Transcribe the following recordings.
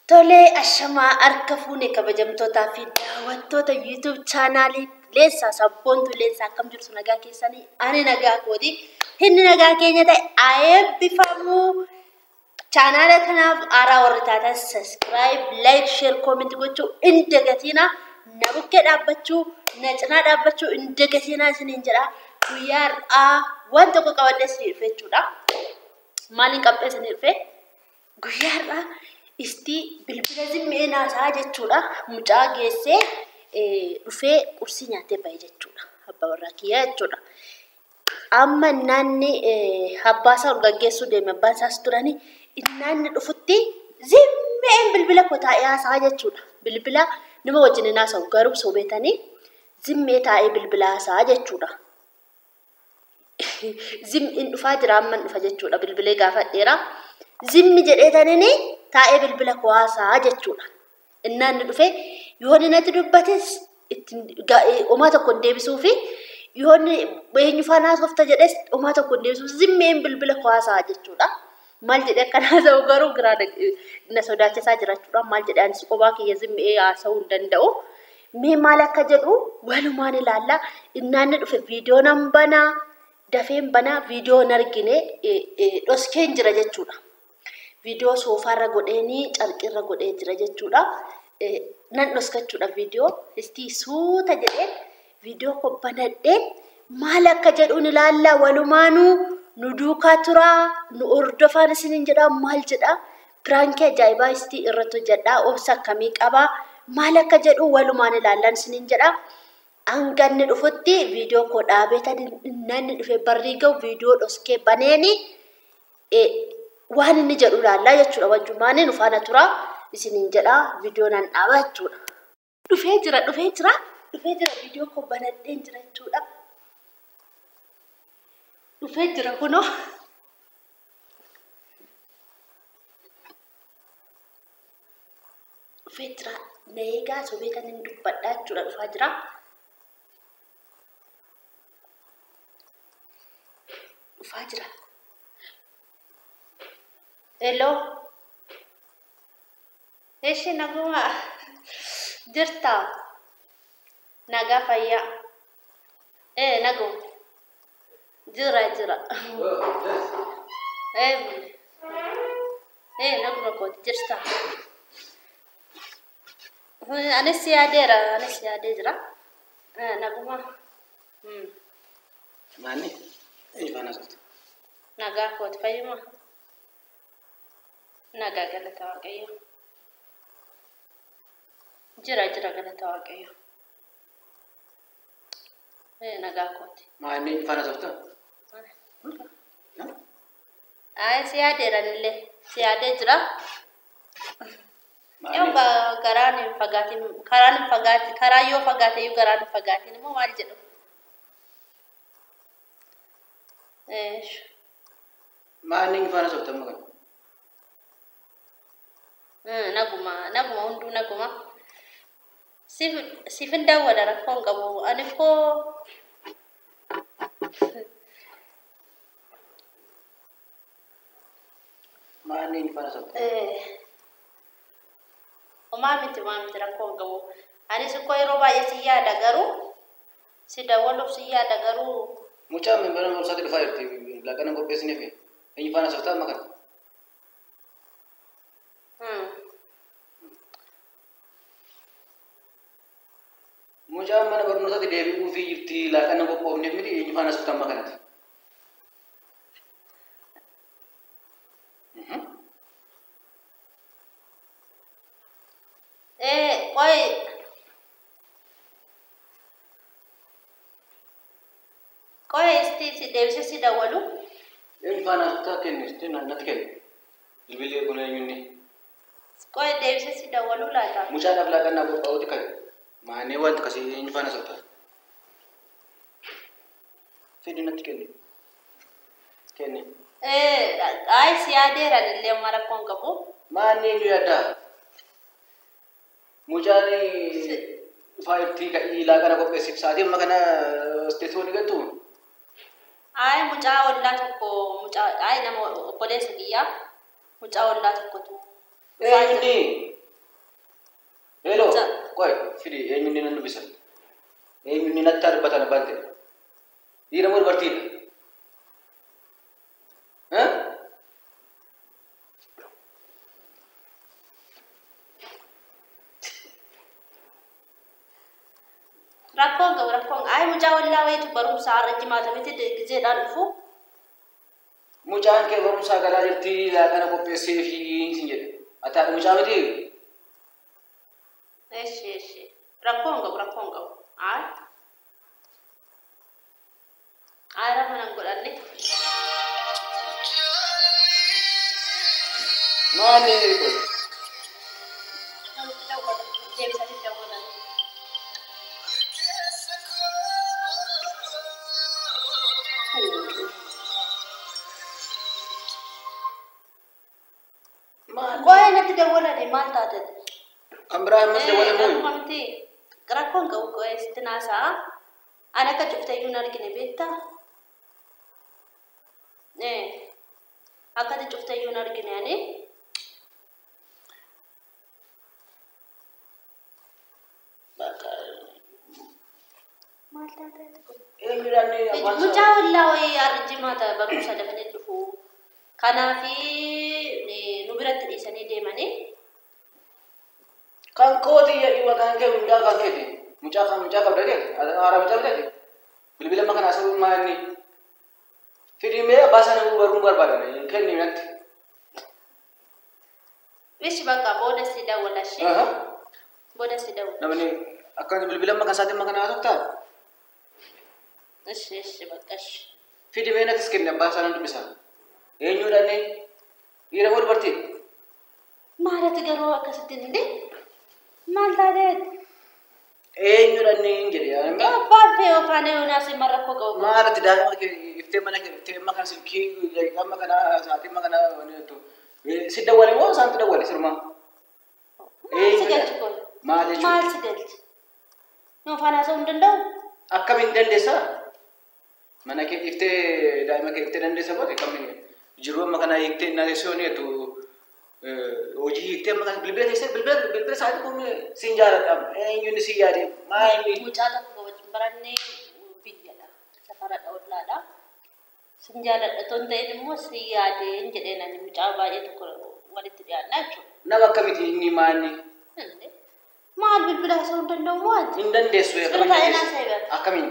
Tole ashamaa harka fuune kabajamtootaa fi daawwattoota YouTube chaanaalii Leensaa sabboontu Leensaa akkam jirtu nagaa keessanii ani nagaa kooti inni nagaa keenya ta'e ayebbifamu chaanaala kanaaf aaraa warri taatan subscribe like share comment gochuu hin dagatina na bukkee dhaabbachuu na cinaa dhaabbachuu hin dagatina isiniin jedha guyyaa waan tokko qabadde isiniif jechuudha maaliin qabdee isiniif guyyaa isti bilbila zimmee naasaa jechuudha mucaa geessee dhufee qursii nyaatee bahe jechuudha abbaa warraa kiyyaa jechuudha amma naanni abbaasaa urgaggeessuu deeme abbaan isaas turanii naanni dhufutti zimmeen bilbila kotaa'ee haasaa jechuudha bilbila nama wajjin naasa'u garuu sobeetanii zimmee taa'ee bilbila haasaa jechuudha zimmiin dhufaa jira amman dhufa jechuudha bilbilee gaafadheera zimmi jedheetanii taa'ee bilbila haasaa jechuudha innaan dhufe yoonni natti dubbates omaa tokko deebisuu fi yoonni eenyu faanaa softa jedhes omaa tokko deebisuu zimmeen bilbila haasaa jechuudha maal jedhee akkanaa ta'u garuu giraa na sodaachisaa jira jechuudha maal jedhee anis qophaa kiyya zimmee haasa'uu hin danda'u mee maal akka jedhu walumaan ilaalla innaan dhufe viidiyoo nan banaa dafeen banaa viidiyoo hin argine dhoskeen jira jechuudha. Video sofaarra godheeni carqirra godhee jira jechuudha nan dhoskachuudha video isti suuta jedhee video ko banadhee maal akka jedhuun ilaalla walumaanu nu duukaa tura nu ordofaan isiniin jedha maal jedha prank ajaa'ibaa isti irratti hojjedha obsa akkamii qaba maal akka jedhu walumaan ilaallan isiniin jedha hanganni dhufutti video ko dhaabeeta nanni dhufe barrii ga'u video dhoskee baneeni waan inni jedhu laallaa jechuudha wajjumaanii nu faana tura isiniin jedha viidiyoo nan dhaaba jechuudha dhufee jira viidiyoo ko banadheen jira jechuudha dhufee jira kunoo dhufee jira na eegaa sobeetan hin dubbadhaa jechuudha dhufaa jira dhufaa jira Hello. Eshi naguma jirta naga fayya nagu jira naguma ko jirta anis yaadera jira naguma mani ejbana naga ko fayyuma naga galata waaqayyo jira galata waaqayyo naga kooti maani fana softa ay siyadeeranille siyadee jira yamba garaan fagaatiin karaa yoo fagaate yoo garaan fagaatiin immoo maal jedhu maani fana softa magan naguma hundu naguma sifin dawwala rakkoon qabu ani ko maani fana softa miti rakkoon qabu ani ko yeroo baay'ee si yaada garuu si dawwaluuf si yaada garuu mucaa min bara morsati dhufaa jirti laaqana qopheessiniif eenyu fana softa magan mucaa mana barnootatti deebi'uu fi jirti laaqana qophoofneef miti eenyu faana softa maganati qoy isti si deebisee si dawwalu eenyu faana softa kennisti natti kenni bilbilee kun eenyunni qoy deebisee si dawwalu laata mucaadhaaf laaqannaa qophaa'uuti kan maanee wanta kasii eenyu faana softa fidi natti kenni ay si yaadeeranillee amma rakkoon qabu maanni eenyu yaaddaa mucaan dhufaa jirti ka'ii laaqana qopheessiif sa'aatii amma kana isteessoon eeggattu ay mucaa ollaa tokko nama obboleessa kiyyaa mucaa ollaa tokkotu eenyuti Hello. Koi, fidi eenyuun nan dubbisa. Eenyuun natti arbatan bante. Dhiira moo dubartiidha? Rakkoon ay mucaa wallaa wayitu barumsaa irra jimaata miti gizeedhaan dhufu. Mucaan kee barumsaa galaa jirti laaqana qopheessee fi sin jedhe. Ataadha mucaa miti. Eeshi. Rakkoon qabu. Ay ramanan godhanne. Maali kun? Deebisanii dawwalan. Koi natti dawwalan maal taate? Ambiraa mas dawwalan moo? Rakkoomti. Rakkoon qabu koi istinaasaa. Ana akka cuftayyuu argine beektaa? Akkati cuftayyuu argine ani. Maal taate? Mucaa wallaa wayii arjimaata barumsa dafanii dhufu. Kanaafi nu biratti dhiisanii deemanii. Kan kooti jedhi maqaan kee hundaa kan keeti. Mucaa qabda jeeti. Haara mucaa bitati. Bilbila makan asuu maanni. Fidimee abbaa sana baruun barbaadan kenni natti. Wish bakka booda si dawwalashi. Booda si dawwala. Namni akkan bilbila makan saatiin makan asuu ta'a. Ishi bakkash. Fidimee nattis kenni abbaa sana dubbisa. Eenyuudhaan dhiira moo dubartii? Maalati garuu akkasittiin illee maal taateet? Eenyuudhaan jedhe yaa. Abbaan fee ofaan eeyonaas marrakkoo qabu. Maalati daa'ima iftee mana silkii amma kana saatiin makana si dawwale moo isaantu dawwale sirmaa? Maal si galchi kun? Maal jechuudha? Maal si galchi? Ofaan haasa'uu hin danda'u? Akkamiin dandeessaa? Mana kee iftee daa'ima kee iftee dandeessa boode akkamiin jiruu amma kana hiiktee naasisoo neetu hojii hiiktee amma kana bilbila isaanii kun siin jaaladha. Eenyuun si yaade maali? Mucaa tokko wajjin barannee biyyadha. Safaradha ollaadha. Siin jaaladha ton ta'in immoo si yaadeen jedhee nani mucaa baay'ee tokko walitti dhiyaannaa jechuudha. Nama akkamitti inni maanni? Maal bilbila haasa'uu hin danda'u moo ati? Hin dandeessu akkamiin?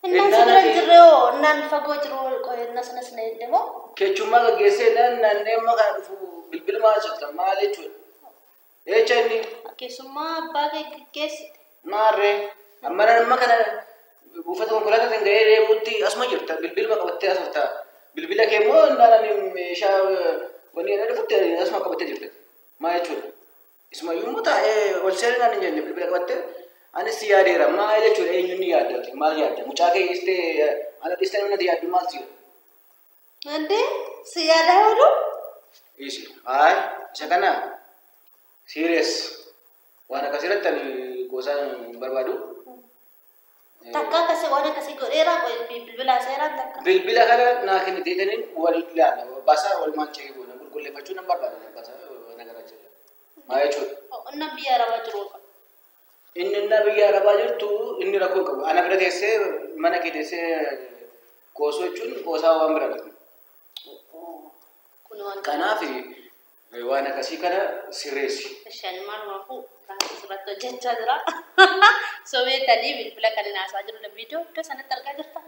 Innan seberan jireo, innan fagoo jiru nas na demo. Kechuma gaggeessee naannee amma kana dhufu bilbila maal jetta maal jechuudha? Eecha inni? Keessumaa abbaa kee gaggeessite. Maarree amma nama kana buufata konkolaataa gahee deemuutti asuma jirta bilbiluma qabattee asirta. Bilbila kee immoo naan meeshaa wanni inni dhufutti asuma qabattee jirta. Maal jechuudha? Isumayyuu immoo taa'ee ol seenaa hin jenne bilbila qabattee. Anis yaadera maal jechuudha eenyuun yaadda maal yaadda mucaa kee istee ana dhistee namni yaaddu maal si'a? Ande si yaada oolu? Isi isa kana serious waan akkasirratti ani gosaan barbaadu. Takka akkasii waan akkasii godheera bilbila seeraan takka. Bilbila kana naa kenniteetaniin wal ilaala basaa wal maalchee goona qulqulleeffachuu nan barbaada basaa nagara jira. Maal jechuudha? Inni biyya arabaa jiru. Inni biyya arabaa jirtu inni rakkoo qabu. Ana bira teessee mana kee teessee qoosoo jechuun qoosaa waan bira dhaqu. Kanaaf waan akkasii kana sirreessi. Shan maalumaafu taasisa irratti hojjechaa jira. Sobeetanii bilbila kan naasaa jiru viidiyoo iddoo sanatti argaa jirta.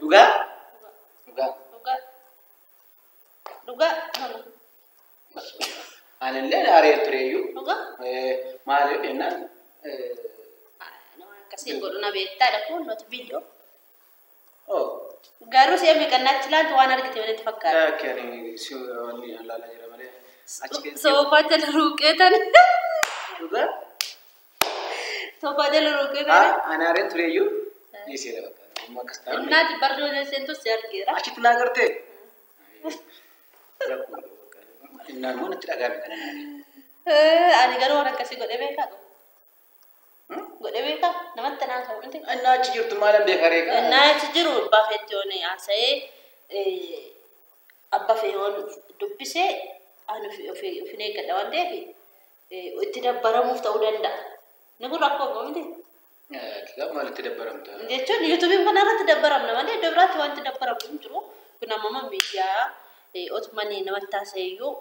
Dhugaa. Anillee aaree tureeyyuu. Maaliif jennaan? Kasih godhuna beektaadha kun nuti viidiyoo. Garuu si emi kannachi laantu waan argite walitti fakkaata. Kani si wanni ilaala jira malee. Soofaa jala ruuqeetan. Dhugaa? Soofaa jala ruuqeetan. Ani aareen tureeyyuu dhiiseera bakka. Innaati barnoota seentu si argeera. Achitti naa gartee? Innaan moo natti dhagaame kana naani? Ani garuu waan akkasii godhee beekaa qabu. Godhee beekaa namatti naan ta'u miti. Innaa achi jirtu maalan beekaree kaa? Innaa achi jiru baafetti yoon haasa'ee abba feeyoon dubbisee ani ofin eeggadha waan ta'eef itti dabbaramuuf ta'uu danda'a. Ni kun rakkoo miti. Kitaaba maalitti dabbaramta? Jechuun yuutuubiin kana irratti dabbaramna malee iddoo biraatti wanti dabbaramu hin jiru. Kun amma miidiyaa otumanii namatti taasiseyyuu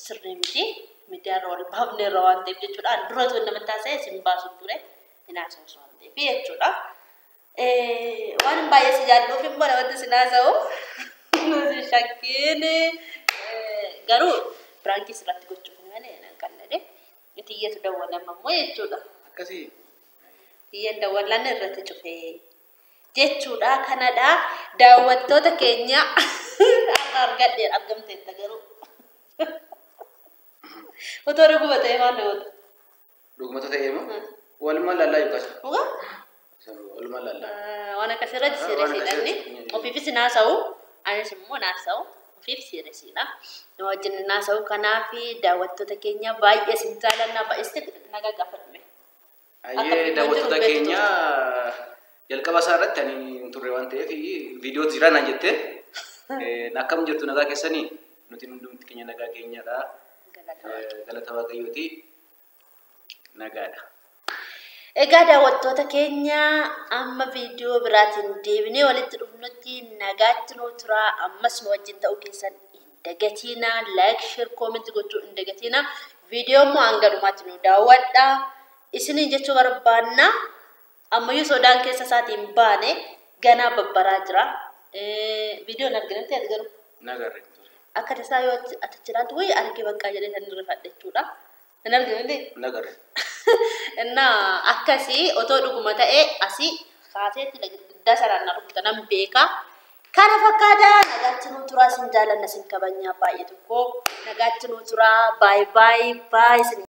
sirrii miti. Miidiyaa irra wal baafne irra waan ta'eef jechuudha. Duratu namatti taasise isin baasu ture. Hinaasa'us waan ta'eef jechuudha. Waan baay'ee si jaalluuf hin bara wanti si naasa'u. Nuti shakkiin garuu biraankiis irratti gochuuf ni malee nan qalladee. Itiyyatu dawwalan ammoo jechuudha. Akkasii. Iyyan dawwalan irratti cufee jechuudha. Kanadha daawwattoota keenya har'a argadhee argamteetta garuu. Otoo dhuguma ta'ee maal dhuguma? Dhuguma ta'ee moo? Walumaa lallaa yookaas? Dhugaa? Walumaa lallaa. Waan akkasirratti sireesiidhaani. Ofiifis naasa'u. Anis immoo naasa'u. Ofiif sireesiidha. Nama wajjin naasa'u kanaaf daawwattoota keenya baay'ee sin jaalannaa baay'ee nagaa gaafadhume. Ayyee daawwattoota keenya jalqaba isaa irratti ani turre waan ta'eef viidiyoo jira naan jettee akkam jirtu nagaa keessanii nuti hundumti keenya nagaa keenyadha. Galata Waaqayyooti nagaadha. Egaa daawwattoota keenya amma viidiyoo biraatiin deebinee walitti dhufnutti nagaatti nuu tura. Ammas nu wajjin ta'uu keessan hin dagatina. Like, share, comment gochuu hin dagatina. Viidiyoo immoo hanga dhumaatti nu daawwadha. Isiniin jechuu barbaanna. Ammayyuu sodaan keessa isaatiin baane ganaa babbaraa jira. Viidiyoon arginatti ati garuu nagarre. akka tasaa yoo ati jiraatu way argee bakka jedhee san rifadhe jechuudha. Hin arginatti nagarre. Inna akkasii otoo dhuguma ta'ee asii kaaseetti giddaa saraan na rukuta nan beeka. Kana fakkaata nagaatti nuu tura sin jaalanna sin kabajnaa baay'ee tokko nagaatti nuu tura bye bye bye.